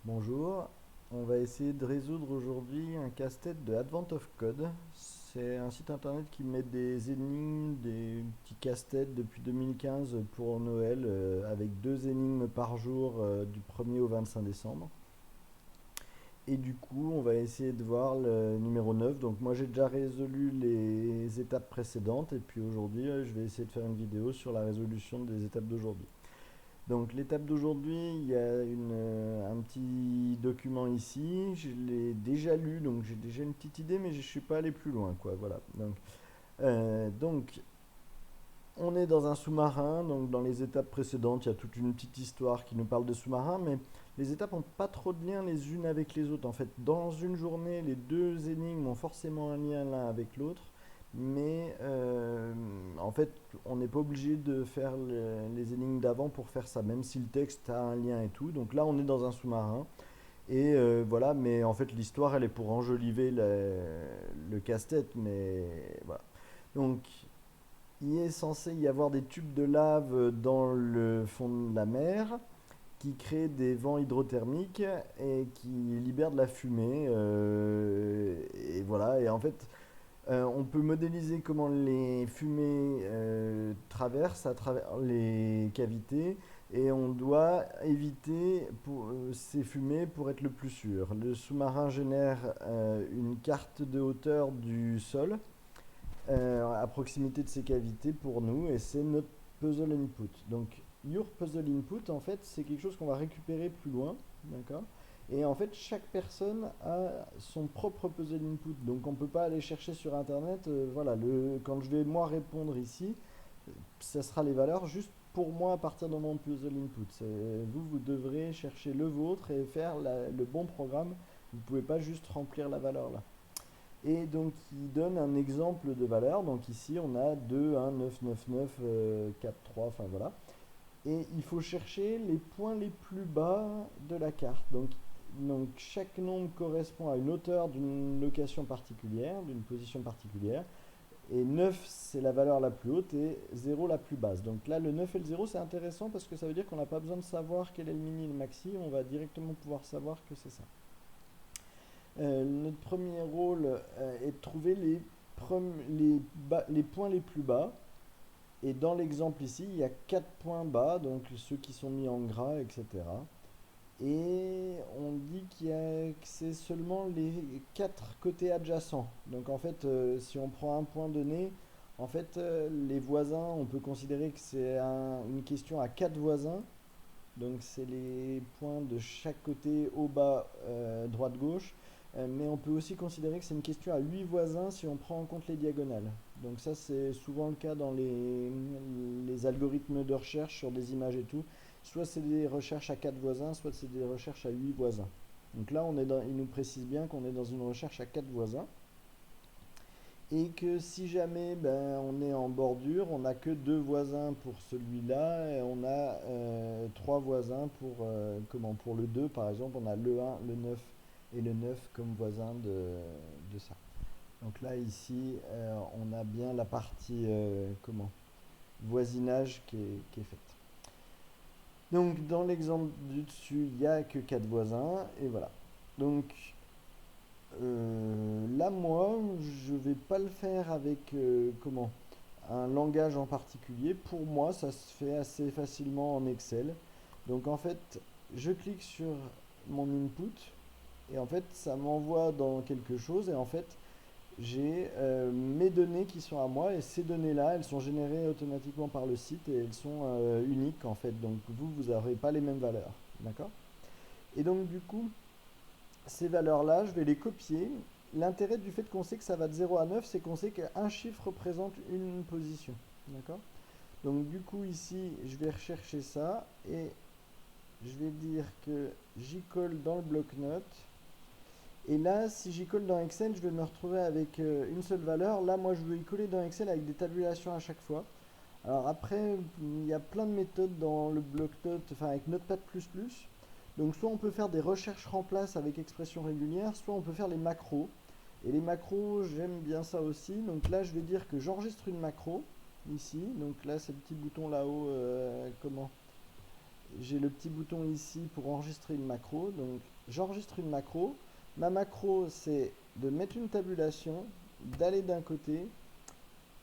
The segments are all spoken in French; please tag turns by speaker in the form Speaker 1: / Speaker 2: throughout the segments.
Speaker 1: Bonjour, on va essayer de résoudre aujourd'hui un casse-tête de Advent of Code. C'est un site internet qui met des énigmes, des petits casse-têtes depuis 2015 pour Noël, avec deux énigmes par jour du 1er au 25 décembre. Et du coup, on va essayer de voir le numéro 9. Donc moi j'ai déjà résolu les étapes précédentes et puis aujourd'hui je vais essayer de faire une vidéo sur la résolution des étapes d'aujourd'hui. Donc l'étape d'aujourd'hui, il y a un petit document ici, je l'ai déjà lu, donc j'ai déjà une petite idée, mais je ne suis pas allé plus loin, quoi. Voilà. Donc, on est dans un sous-marin, donc dans les étapes précédentes, il y a toute une petite histoire qui nous parle de sous-marin, mais les étapes n'ont pas trop de lien les unes avec les autres. En fait, dans une journée, les deux énigmes ont forcément un lien l'un avec l'autre, mais en fait, on n'est pas obligé de faire les énigmes d'avant pour faire ça, même si le texte a un lien et tout. Donc là, on est dans un sous-marin, et voilà, mais en fait, l'histoire, elle est pour enjoliver le casse-tête, mais voilà. Donc, il est censé y avoir des tubes de lave dans le fond de la mer qui créent des vents hydrothermiques et qui libèrent de la fumée. Et voilà, et en fait, on peut modéliser comment les fumées traversent à travers les cavités et on doit éviter ces fumées pour être le plus sûr. Le sous-marin génère une carte de hauteur du sol à proximité de ces cavités pour nous et c'est notre puzzle input. Donc your puzzle input en fait c'est quelque chose qu'on va récupérer plus loin, d'accord. Et en fait chaque personne a son propre puzzle input, donc on peut pas aller chercher sur internet. Voilà, quand je vais moi répondre ici, ça sera les valeurs juste pour moi à partir de mon puzzle input. Vous devrez chercher le vôtre et faire le bon programme. Vous pouvez pas juste remplir la valeur là. Et donc il donne un exemple de valeur. Donc ici on a 2, 1, 9, 9, 9, 4, 3, enfin voilà. Et il faut chercher les points les plus bas de la carte. Donc chaque nombre correspond à une hauteur d'une location particulière, d'une position particulière. Et 9 c'est la valeur la plus haute et 0 la plus basse. Donc là le 9 et le 0 c'est intéressant parce que ça veut dire qu'on n'a pas besoin de savoir quel est le mini et le maxi, on va directement pouvoir savoir que c'est ça. Notre premier rôle est de trouver les points les plus bas. Et dans l'exemple ici, il y a 4 points bas, donc ceux qui sont mis en gras, etc. Et on dit que c'est seulement les 4 côtés adjacents. Donc en fait, si on prend un point donné, en fait, les voisins, on peut considérer que c'est une question à 4 voisins. Donc c'est les points de chaque côté, haut, bas, droite, gauche. Mais on peut aussi considérer que c'est une question à 8 voisins si on prend en compte les diagonales. Donc ça c'est souvent le cas dans les algorithmes de recherche sur des images et tout. Soit c'est des recherches à 4 voisins, soit c'est des recherches à 8 voisins. Donc là il nous précise bien qu'on est dans une recherche à 4 voisins. Et que si jamais on est en bordure, on n'a que deux voisins pour celui-là, et on a trois voisins pour le 2 par exemple, on a le 1, le 9 et le 9 comme voisins de ça. Donc là ici on a bien la partie voisinage qui est faite. Donc dans l'exemple du dessus, il n'y a que 4 voisins, et voilà. Donc là, moi, je vais pas le faire avec un langage en particulier. Pour moi, ça se fait assez facilement en Excel. Donc en fait, je clique sur mon input et en fait, ça m'envoie dans quelque chose et en fait, j'ai mes données qui sont à moi et ces données-là, elles sont générées automatiquement par le site et elles sont uniques en fait. Donc vous n'aurez pas les mêmes valeurs, d'accord? Et donc du coup, ces valeurs-là, je vais les copier. L'intérêt du fait qu'on sait que ça va de 0 à 9, c'est qu'on sait qu'un chiffre représente une position. D'accord? Donc du coup ici, je vais rechercher ça et je vais dire que j'y colle dans le bloc-notes. Et là, si j'y colle dans Excel, je vais me retrouver avec une seule valeur. Là, moi, je veux y coller dans Excel avec des tabulations à chaque fois. Alors après, il y a plein de méthodes dans le bloc-notes, enfin avec Notepad++. Donc soit on peut faire des recherches remplace avec expression régulière, soit on peut faire les macros. Et les macros, j'aime bien ça aussi. Donc là, je vais dire que j'enregistre une macro, ici. Donc là, c'est le petit bouton là-haut, j'ai le petit bouton ici pour enregistrer une macro. Donc j'enregistre une macro. Ma macro, c'est de mettre une tabulation, d'aller d'un côté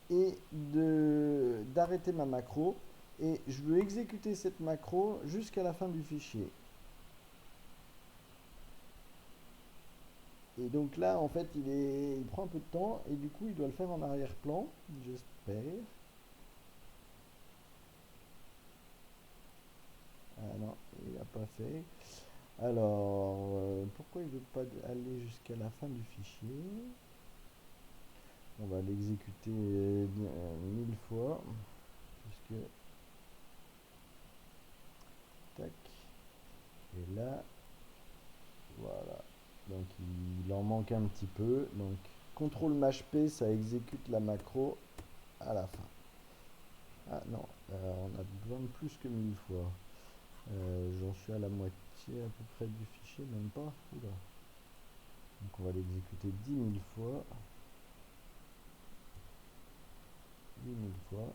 Speaker 1: et d'arrêter ma macro. Et je veux exécuter cette macro jusqu'à la fin du fichier. Et donc là, en fait, il prend un peu de temps et du coup, il doit le faire en arrière-plan, j'espère. Ah non, il n'a pas fait. Alors, pourquoi il ne veut pas aller jusqu'à la fin du fichier? On va l'exécuter 1000 fois. Puisque. Tac. Et là, voilà. Donc il en manque un petit peu. Donc CTRL-P, ça exécute la macro à la fin. Ah non, on a besoin de plus que 1000 fois. J'en suis à la moitié à peu près du fichier, même pas. Oula. Donc on va l'exécuter 10 000 fois. 10 000 fois.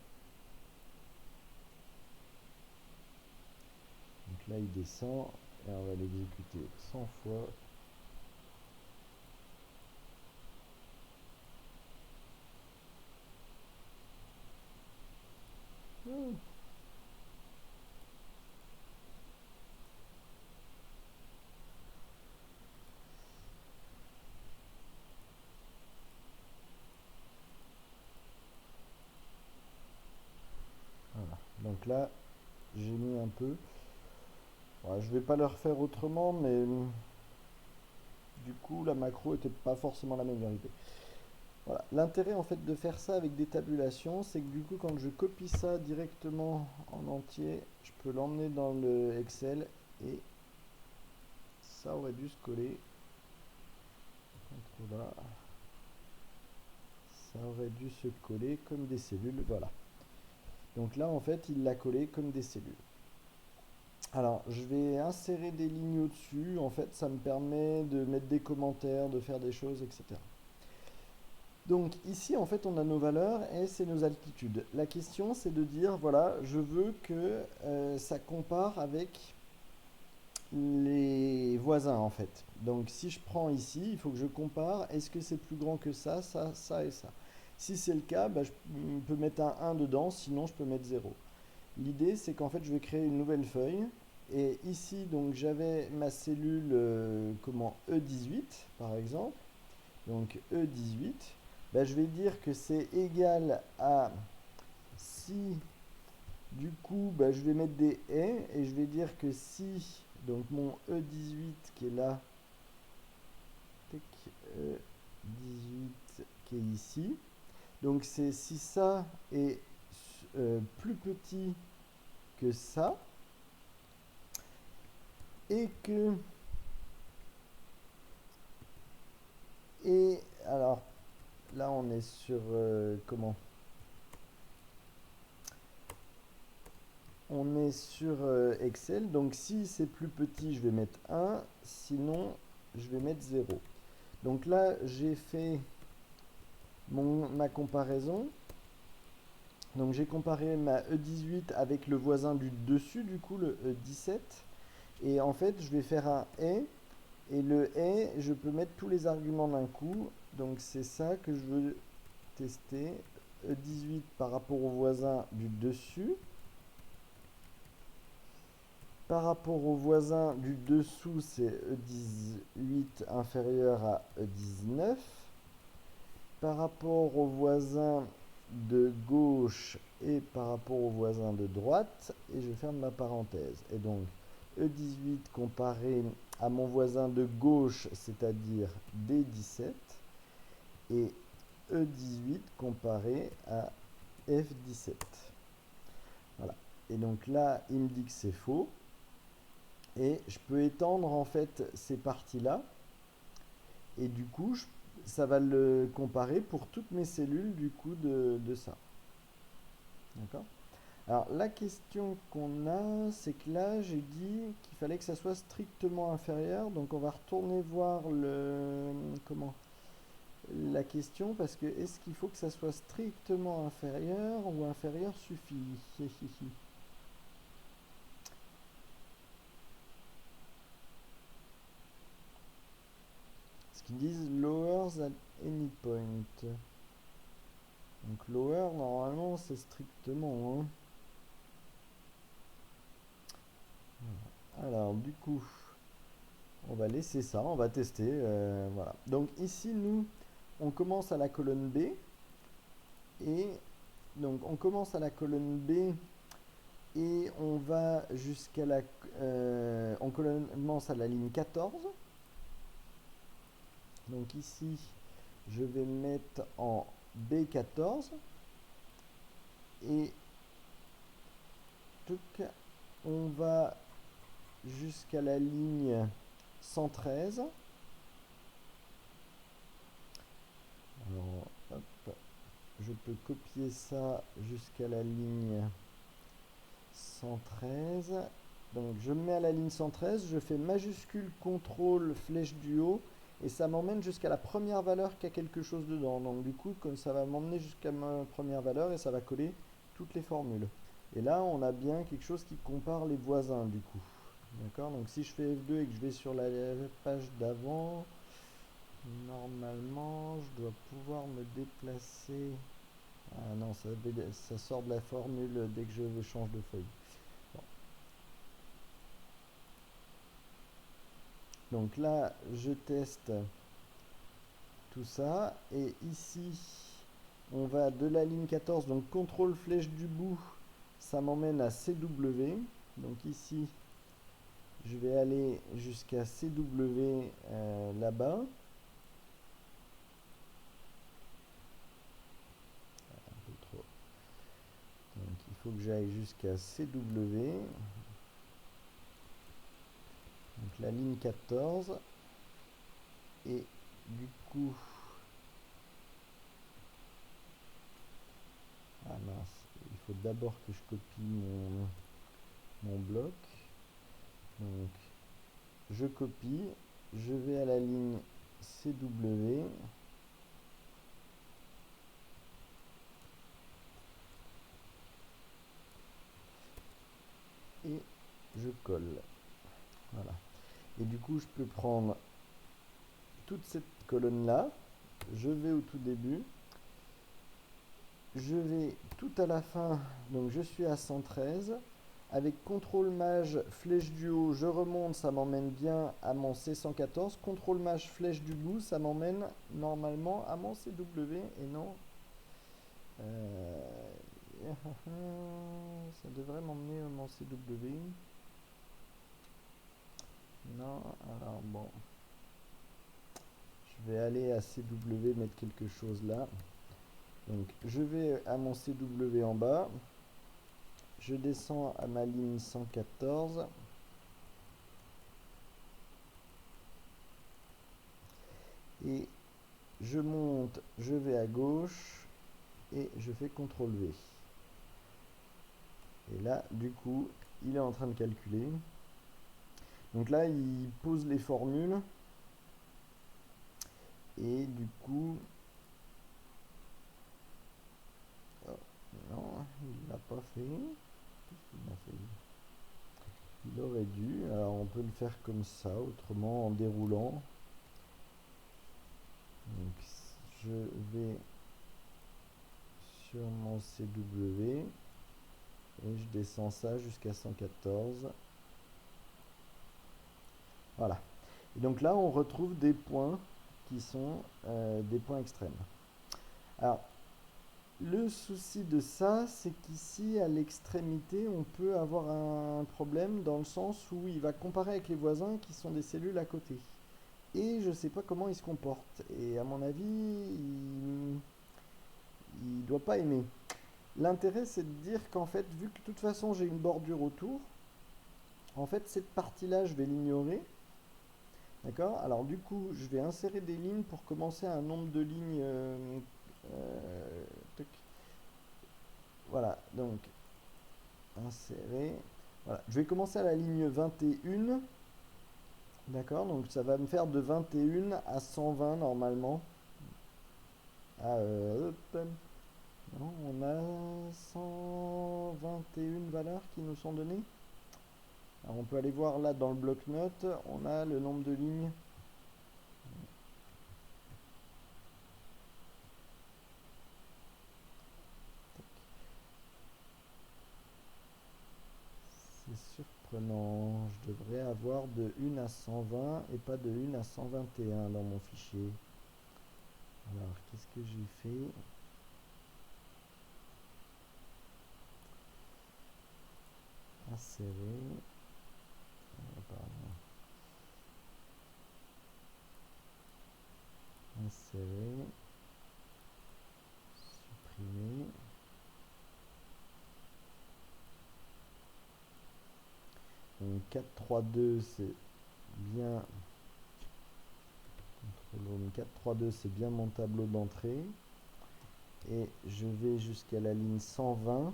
Speaker 1: Donc là il descend et on va l'exécuter 100 fois. Voilà. Donc là, j'ai mis un peu. Ouais, je vais pas le refaire autrement, mais du coup, la macro était pas forcément la meilleure idée. Voilà. L'intérêt en fait de faire ça avec des tabulations, c'est que du coup, quand je copie ça directement en entier, je peux l'emmener dans le Excel et ça aurait dû se coller. Là. Ça aurait dû se coller comme des cellules. Voilà. Donc là, en fait, il l'a collé comme des cellules. Alors, je vais insérer des lignes au-dessus. En fait, ça me permet de mettre des commentaires, de faire des choses, etc. Donc ici, en fait, on a nos valeurs et c'est nos altitudes. La question, c'est de dire, voilà, je veux que ça compare avec les voisins, en fait. Donc si je prends ici, il faut que je compare, est-ce que c'est plus grand que ça, ça, ça et ça. Si c'est le cas, bah, je peux mettre un 1 dedans, sinon je peux mettre 0. L'idée, c'est qu'en fait, je vais créer une nouvelle feuille. Et ici, donc, j'avais ma cellule comment E18, par exemple. Donc E18, ben, je vais dire que c'est égal à si, du coup, ben, je vais mettre des et je vais dire que si, donc mon E18 qui est là, E18 qui est ici, donc c'est si ça est plus petit que ça, et que, et alors là on est sur comment? On est sur Excel, donc si c'est plus petit, je vais mettre 1, sinon je vais mettre 0. Donc là, j'ai fait ma comparaison. Donc j'ai comparé ma E18 avec le voisin du dessus, du coup le E17. Et en fait, je vais faire un et le je peux mettre tous les arguments d'un coup. Donc c'est ça que je veux tester. E18 par rapport au voisin du dessus. Par rapport au voisin du dessous, c'est E18 inférieur à E19. Par rapport au voisin de gauche et par rapport au voisin de droite, et je ferme ma parenthèse. Et donc, E18 comparé à mon voisin de gauche, c'est-à-dire D17, et E18 comparé à F17. Voilà. Et donc là, il me dit que c'est faux. Et je peux étendre en fait ces parties-là. Et du coup, ça va le comparer pour toutes mes cellules du coup de ça. D'accord? Alors la question qu'on a, c'est que là, j'ai dit qu'il fallait que ça soit strictement inférieur. Donc on va retourner voir la question parce que est-ce qu'il faut que ça soit strictement inférieur ou inférieur suffit? ils disent lowers at any point. Donc lower, normalement, c'est strictement, hein. Alors, du coup, on va laisser ça, on va tester. Voilà. Donc ici, nous, on commence à la colonne B. Et donc, on commence à la colonne B et on va jusqu'à la... on commence à la ligne 14. Donc ici, je vais mettre en B14. Et on va jusqu'à la ligne 113. Alors, hop, je peux copier ça jusqu'à la ligne 113. Donc je me mets à la ligne 113, je fais majuscule CTRL flèche du haut et ça m'emmène jusqu'à la première valeur qui a quelque chose dedans. Donc du coup, comme ça va m'emmener jusqu'à ma première valeur et ça va coller toutes les formules. Et là, on a bien quelque chose qui compare les voisins du coup. D'accord? Donc si je fais F2 et que je vais sur la page d'avant, normalement, je dois pouvoir me déplacer. Ah non, ça sort de la formule dès que je change de feuille. Bon. Donc là, je teste tout ça. Et ici, on va de la ligne 14, donc contrôle flèche du bout, ça m'emmène à CW. Donc ici, je vais aller jusqu'à CW là-bas. Un peu trop. Donc il faut que j'aille jusqu'à CW. Donc la ligne 14. Et du coup... Ah mince, il faut d'abord que je copie mon bloc. Donc je copie, je vais à la ligne CW. Et je colle. Voilà. Et du coup, je peux prendre toute cette colonne-là. Je vais au tout début. Je vais tout à la fin. Donc, je suis à 113. Avec CTRL maj flèche du haut, je remonte, ça m'emmène bien à mon C114. CTRL maj flèche du bout, ça m'emmène normalement à mon CW et non. Ça devrait m'emmener à mon CW. Non, alors bon. Je vais aller à CW, mettre quelque chose là. Donc je vais à mon CW en bas. Je descends à ma ligne 114. Et je monte, je vais à gauche et je fais CTRL V. Et là, du coup, il est en train de calculer. Donc là, il pose les formules. Et du coup... Oh, non, il l'a pas fait. Qu'est-ce qu'il a fait? Il aurait dû. Alors on peut le faire comme ça, autrement en déroulant. Donc je vais sur mon CW et je descends ça jusqu'à 114. Voilà. Et donc là, on retrouve des points qui sont des points extrêmes. Alors, le souci de ça, c'est qu'ici, à l'extrémité, on peut avoir un problème dans le sens où il va comparer avec les voisins qui sont des cellules à côté. Et je ne sais pas comment il se comporte. Et à mon avis, il doit pas aimer. L'intérêt, c'est de dire qu'en fait, vu que de toute façon, j'ai une bordure autour, en fait, cette partie-là, je vais l'ignorer. D'accord? Alors du coup, je vais insérer des lignes pour commencer à un nombre de lignes. Voilà, donc insérer. Voilà, je vais commencer à la ligne 21. D'accord, donc ça va me faire de 21 à 120 normalement. Ah, non, on a 121 valeurs qui nous sont données. Alors on peut aller voir là dans le bloc-notes, on a le nombre de lignes. surprenant. Je devrais avoir de 1 à 120 et pas de 1 à 121 dans mon fichier. Alors, qu'est-ce que j'ai fait? Insérer. Pardon. Insérer. Supprimer. Donc 432 c'est bien. CTRL 432 c'est bien mon tableau d'entrée. Et je vais jusqu'à la ligne 120.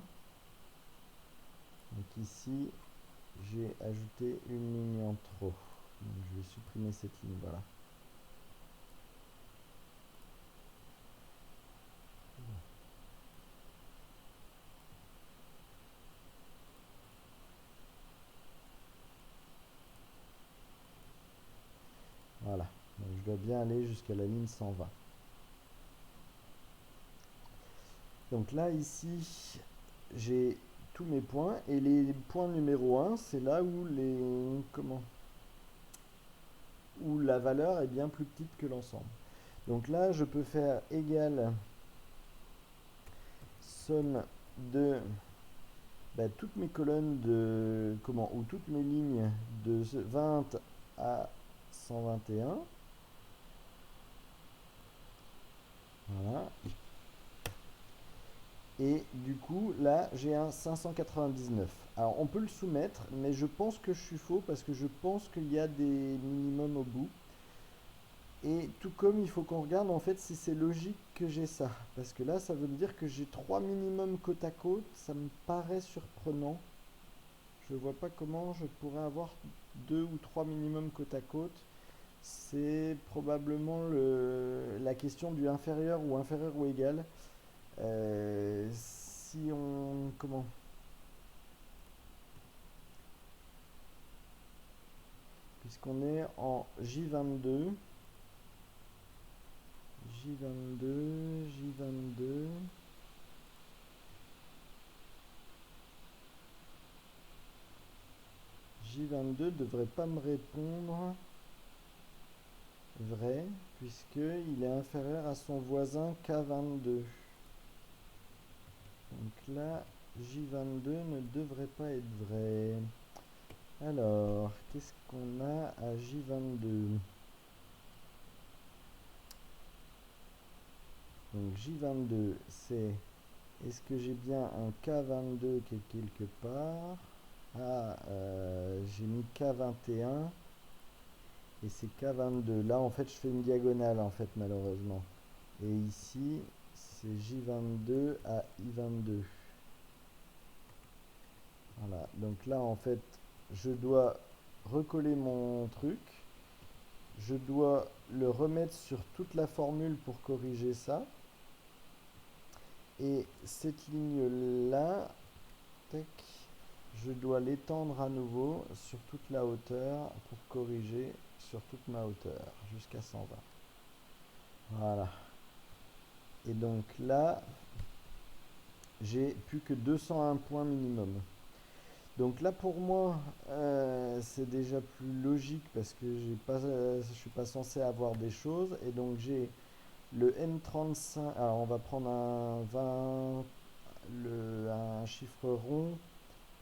Speaker 1: Donc ici, j'ai ajouté une ligne en trop. Donc je vais supprimer cette ligne, voilà. Voilà. Donc je dois bien aller jusqu'à la ligne 120. Donc là, ici, j'ai tous mes points. Et les points numéro 1, c'est là où où la valeur est bien plus petite que l'ensemble. Donc là, je peux faire égal somme de toutes mes colonnes ou toutes mes lignes de 20 à 121. Voilà. Et du coup, là, j'ai un 599. Alors, on peut le soumettre, mais je pense que je suis faux parce que je pense qu'il y a des minimums au bout. Et tout comme il faut qu'on regarde en fait si c'est logique que j'ai ça. Parce que là, ça veut me dire que j'ai 3 minimums côte à côte. Ça me paraît surprenant. Je vois pas comment je pourrais avoir 2 ou 3 minimums côte à côte. C'est probablement la question du inférieur ou égal. Si on... Comment? Puisqu'on est en J22. J22, J22. J22 devrait pas me répondre vrai, puisqu'il est inférieur à son voisin K22. Donc là, J22 ne devrait pas être vrai. Alors, qu'est-ce qu'on a à J22? Donc J22, c'est... Est-ce que j'ai bien un K22 qui est quelque part? Ah, j'ai mis K21 et c'est K22. Là, en fait, je fais une diagonale, en fait, malheureusement. Et ici, c'est J22 à I22. Voilà, donc là, en fait, je dois recoller mon truc. Je dois le remettre sur toute la formule pour corriger ça. Et cette ligne-là, je dois l'étendre à nouveau sur toute la hauteur pour corriger sur toute ma hauteur jusqu'à 120. Voilà. Et donc là, j'ai plus que 201 points minimum. Donc là pour moi, c'est déjà plus logique parce que je suis pas censé avoir des choses. Et donc j'ai le M35. Alors on va prendre un 20, un chiffre rond.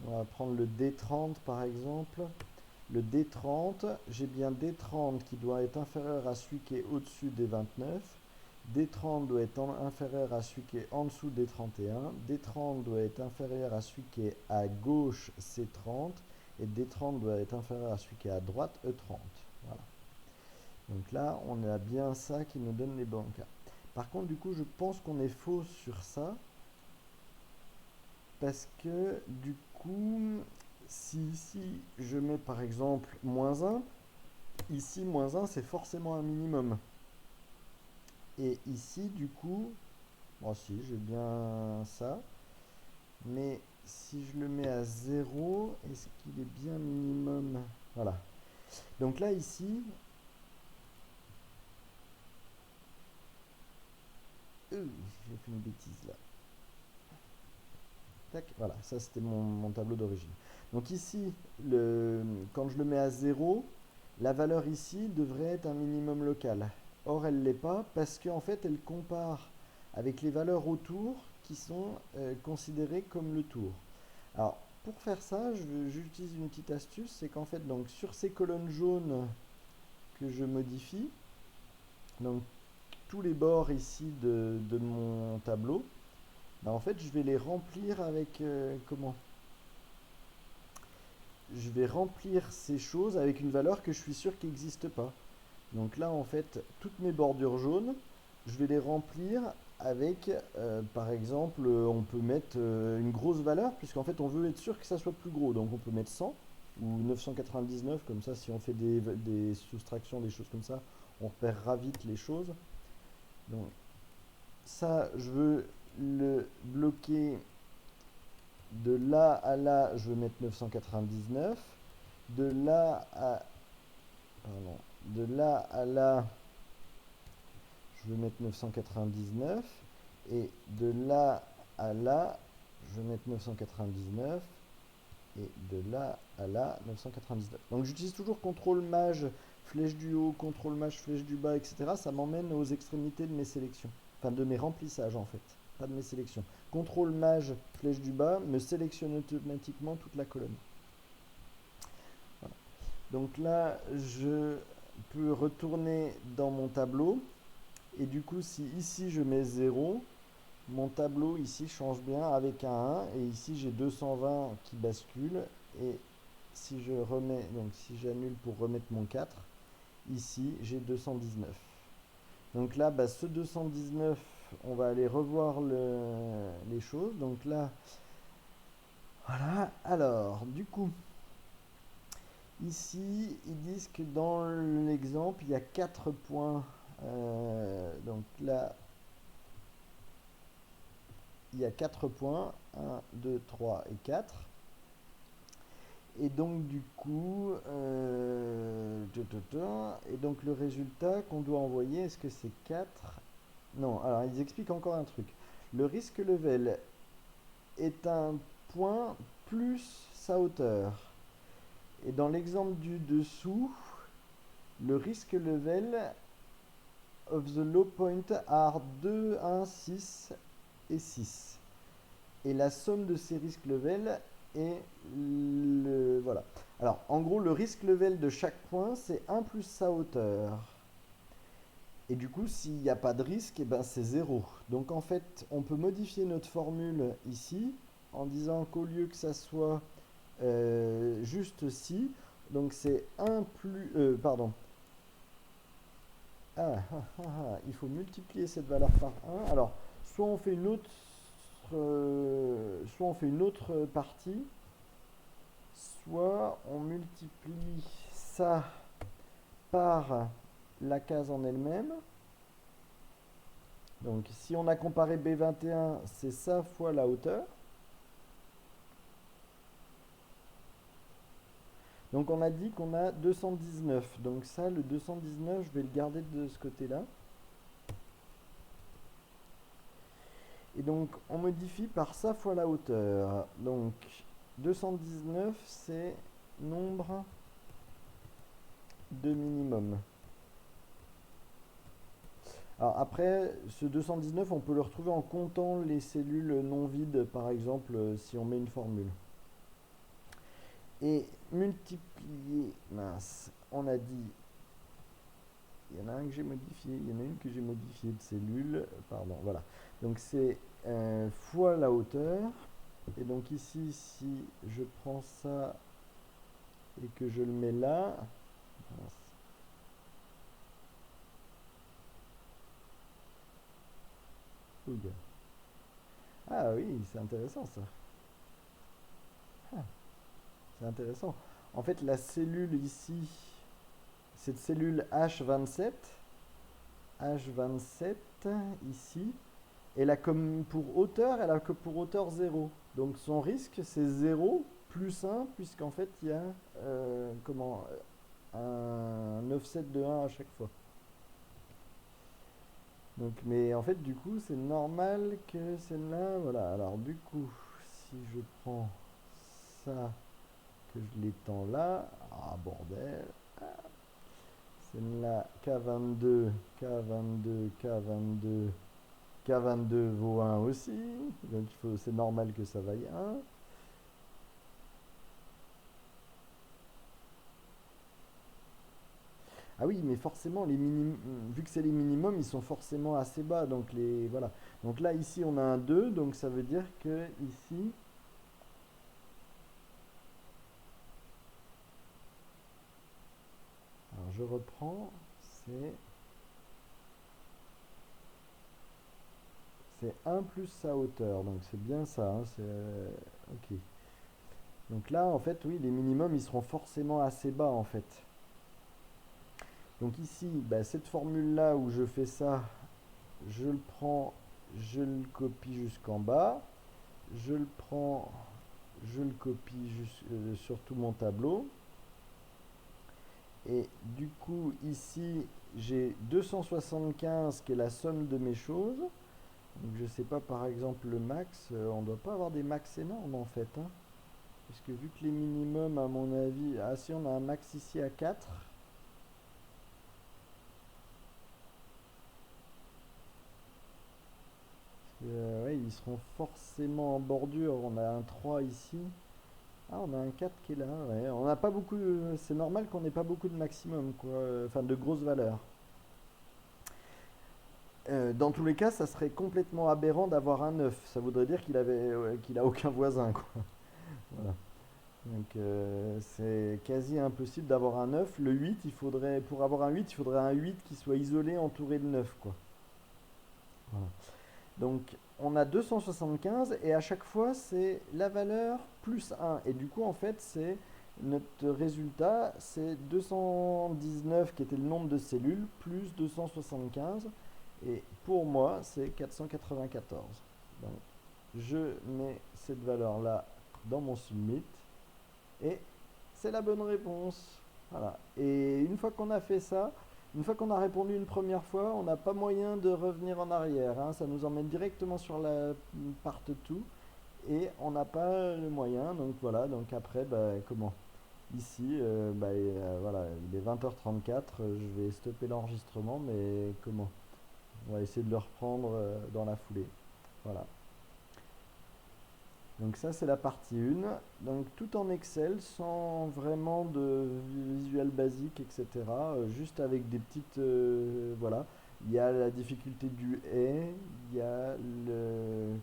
Speaker 1: On va prendre le D30 par exemple. Le D30, j'ai bien D30 qui doit être inférieur à celui qui est au-dessus des 29. D30 doit être inférieur à celui qui est en dessous des 31. D30 doit être inférieur à celui qui est à gauche C30. Et D30 doit être inférieur à celui qui est à droite E30. Voilà. Donc là, on a bien ça qui nous donne les bons cas. Par contre, du coup, je pense qu'on est faux sur ça. Parce que, du coup, si ici, je mets par exemple -1, ici, -1, c'est forcément un minimum. Et ici, du coup, bon, si, j'ai bien ça. Mais si je le mets à 0, est-ce qu'il est bien minimum? Voilà. Donc là, ici, j'ai fait une bêtise là. tac, voilà, ça c'était mon tableau d'origine. Donc ici, quand je le mets à 0, la valeur ici devrait être un minimum local. Or, elle ne l'est pas parce qu'en fait, elle compare avec les valeurs autour qui sont considérées comme le tour. Alors, pour faire ça, j'utilise une petite astuce, c'est qu'en fait, donc, sur ces colonnes jaunes que je modifie, donc tous les bords ici de mon tableau, bah, en fait, je vais les remplir avec comment? Je vais remplir ces choses avec une valeur que je suis sûr qui n'existe pas. Donc là, en fait, toutes mes bordures jaunes, je vais les remplir avec, par exemple, on peut mettre une grosse valeur, puisqu'en fait, on veut être sûr que ça soit plus gros. Donc on peut mettre 100 ou 999, comme ça, si on fait des soustractions, des choses comme ça, on repérera vite les choses. Donc ça, je veux le bloquer de là à là, je veux mettre 999. De là à, pardon, de là à là, je vais mettre 999. Et de là à là, je vais mettre 999. Et de là à là, 999. Donc j'utilise toujours CTRL Maj, flèche du haut, CTRL Maj, flèche du bas, etc. Ça m'emmène aux extrémités de mes sélections. Enfin, de mes remplissages en fait. Pas de mes sélections. CTRL Maj, flèche du bas, me sélectionne automatiquement toute la colonne. Voilà. Donc là, je peux retourner dans mon tableau. Et du coup, si ici je mets 0, mon tableau ici change bien avec un 1. Et ici, j'ai 220 qui bascule. Et si je remets, donc si j'annule pour remettre mon 4, ici, j'ai 219. Donc là, bah, ce 219, on va aller revoir les choses. Donc là, voilà. Alors, du coup, ici, ils disent que dans l'exemple, il y a 4 points. Donc là, il y a 4 points. 1, 2, 3 et 4. Et donc du coup, et donc le résultat qu'on doit envoyer, est-ce que c'est 4? Non, alors ils expliquent encore un truc. Le risque level est un point plus sa hauteur. Et dans l'exemple du dessous, le risque level of the low point are 2, 1, 6 et 6. Et la somme de ces risques level est le... Voilà. Alors, en gros, le risque level de chaque point, c'est 1 plus sa hauteur. Et du coup, s'il n'y a pas de risque, eh ben, c'est 0. Donc, en fait, on peut modifier notre formule ici en disant qu'au lieu que ça soit juste ci, donc c'est 1 plus... pardon. Il faut multiplier cette valeur par 1. Alors, soit on fait une autre, soit on fait une autre partie, soit on multiplie ça par la case en elle-même. Donc si on a comparé B21, c'est ça fois la hauteur. Donc on a dit qu'on a 219. Donc ça, le 219, je vais le garder de ce côté-là. Et donc on modifie par ça fois la hauteur. Donc 219, c'est nombre de minimum. Alors après, ce 219, on peut le retrouver en comptant les cellules non vides, par exemple, si on met une formule. Et multiplier, mince, on a dit, il y en a un que j'ai modifié, il y en a une que j'ai modifiée de cellule, pardon, voilà. Donc c'est fois la hauteur. Et donc ici, si je prends ça et que je le mets là, mince. Ah oui, c'est intéressant ça. Ah, c'est intéressant. En fait, la cellule ici, cette cellule H27 ici, elle a comme pour hauteur, elle a que pour hauteur 0. Donc son risque c'est 0 plus 1, puisqu'en fait il y a un offset de 1 à chaque fois. Donc, mais en fait du coup c'est normal que celle-là, voilà. Alors du coup, si si je prends ça, que je l'étends là, ah bordel, c'est là K22, K22, K22, K22 vaut 1 aussi, donc c'est normal que ça vaille 1. Ah oui, mais forcément, vu que c'est les minimums, ils sont forcément assez bas. Donc, voilà. Donc là, ici, on a un 2. Donc ça veut dire que ici, alors je reprends, c'est c'est 1 plus sa hauteur. Donc c'est bien ça, hein, ok. Donc là, en fait, oui, les minimums, ils seront forcément assez bas, en fait. Donc ici, bah, cette formule-là où je fais ça, je le prends, je le copie jusqu'en bas. Je le prends, je le copie sur tout mon tableau. Et du coup, ici, j'ai 275 qui est la somme de mes choses. Donc je sais pas, par exemple, le max, on ne doit pas avoir des max énormes en fait, hein. Parce que vu que les minimums, à mon avis, ah si on a un max ici à 4. Ouais, ils seront forcément en bordure. On a un 3 ici. Ah, on a un 4 qui est là, ouais. On n'a pas beaucoup, c'est normal qu'on n'ait pas beaucoup de maximum, quoi. Enfin, de grosses valeurs. Dans tous les cas, ça serait complètement aberrant d'avoir un 9. Ça voudrait dire qu'il a aucun voisin, quoi. Voilà. Donc, c'est quasi impossible d'avoir un 9. Le 8, pour avoir un 8, il faudrait un 8 qui soit isolé, entouré de 9, quoi. Voilà. Donc, on a 275 et à chaque fois, c'est la valeur plus 1. Et du coup, en fait, c'est notre résultat, c'est 219 qui était le nombre de cellules plus 275. Et pour moi, c'est 494. Donc, je mets cette valeur-là dans mon submit et c'est la bonne réponse. Voilà. Et une fois qu'on a fait ça, une fois qu'on a répondu une première fois, on n'a pas moyen de revenir en arrière, hein. Ça nous emmène directement sur la part 2 et on n'a pas le moyen. Donc voilà, donc après, bah, comment ici, bah, voilà, il est 20h34, je vais stopper l'enregistrement, mais comment on va essayer de le reprendre dans la foulée. Voilà. Donc ça c'est la partie 1. Donc tout en Excel, sans vraiment de visuel basique, etc. Juste avec des petites... voilà. Il y a la difficulté du et, il y a le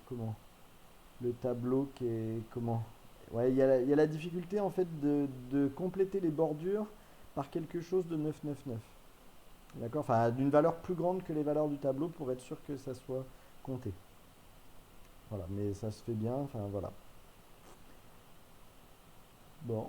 Speaker 1: tableau qui est... Comment ouais, il y a la difficulté en fait de compléter les bordures par quelque chose de 999. D'accord. Enfin, d'une valeur plus grande que les valeurs du tableau pour être sûr que ça soit compté. Voilà, mais ça se fait bien, enfin voilà. Bon,